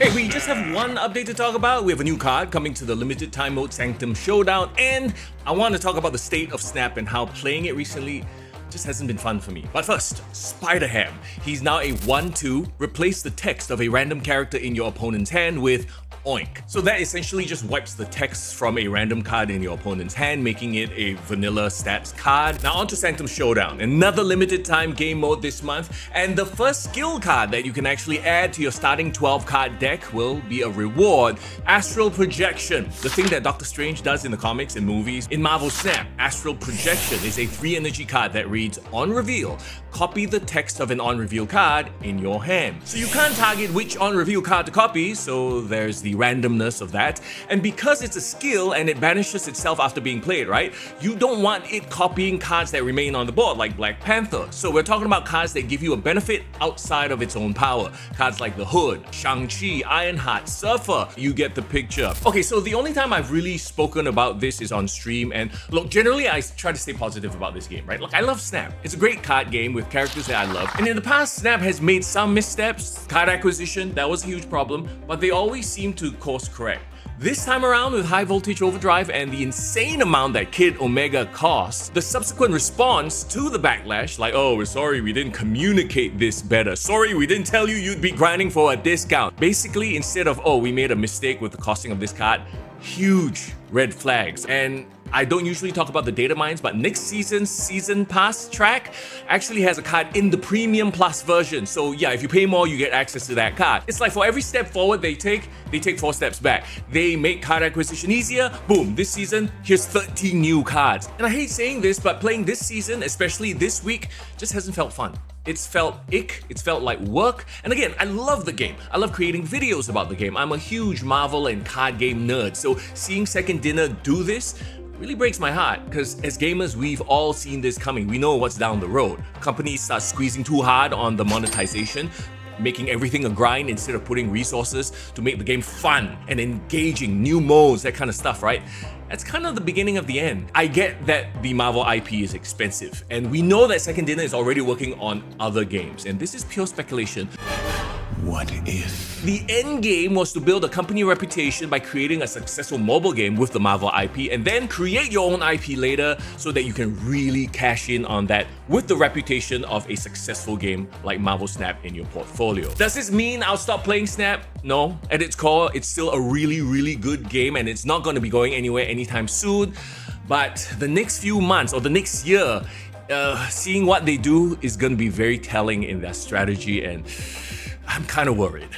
Hey, we just have one update to talk about. We have a new card coming to the limited time mode Sanctum Showdown, and I want to talk about the state of Snap and how playing it recently just hasn't been fun for me. But first, Spider-Ham. He's now a 1/2. Replace the text of a random character in your opponent's hand with Oink. So that essentially just wipes the text from a random card in your opponent's hand, making it a vanilla stats card. Now onto Sanctum Showdown, another limited time game mode this month, and the first skill card that you can actually add to your starting 12 card deck will be a reward, Astral Projection. The thing that Doctor Strange does in the comics and movies. In Marvel Snap, Astral Projection is a 3 energy card that reads, on reveal, copy the text of an on reveal card in your hand. So you can't target which on reveal card to copy, so there's the randomness of that. And because it's a skill and it banishes itself after being played, right? You don't want it copying cards that remain on the board, like Black Panther. So we're talking about cards that give you a benefit outside of its own power. Cards like the Hood, Shang-Chi, Ironheart, Surfer. You get the picture. Okay, so the only time I've really spoken about this is on stream, and look, generally I try to stay positive about this game, right? Look, I love Snap. It's a great card game with characters that I love. And in the past, Snap has made some missteps. Card acquisition, that was a huge problem, but they always seem to course correct. This time around, with High Voltage Overdrive and the insane amount that Kid Omega costs, the subsequent response to the backlash, like, oh, we're sorry we didn't communicate this better. Sorry we didn't tell you you'd be grinding for a discount. Basically, instead of, oh, we made a mistake with the costing of this card, huge red flags. And I don't usually talk about the data mines, but next season's Season Pass track actually has a card in the Premium Plus version. So yeah, if you pay more, you get access to that card. It's like for every step forward they take 4 steps back. They make card acquisition easier. Boom, this season, here's 13 new cards. And I hate saying this, but playing this season, especially this week, just hasn't felt fun. It's felt ick, it's felt like work. And again, I love the game. I love creating videos about the game. I'm a huge Marvel and card game nerd. So seeing Second Dinner do this really breaks my heart, because as gamers, we've all seen this coming. We know what's down the road. Companies start squeezing too hard on the monetization, making everything a grind instead of putting resources to make the game fun and engaging, new modes, that kind of stuff, right? That's kind of the beginning of the end. I get that the Marvel IP is expensive, and we know that Second Dinner is already working on other games, and this is pure speculation. What if? The end game was to build a company reputation by creating a successful mobile game with the Marvel IP, and then create your own IP later so that you can really cash in on that with the reputation of a successful game like Marvel Snap in your portfolio. Does this mean I'll stop playing Snap? No. At its core, it's still a really good game, and it's not going to be going anywhere anytime soon. But the next few months or the next year, seeing what they do is going to be very telling in their strategy, and I'm kind of worried.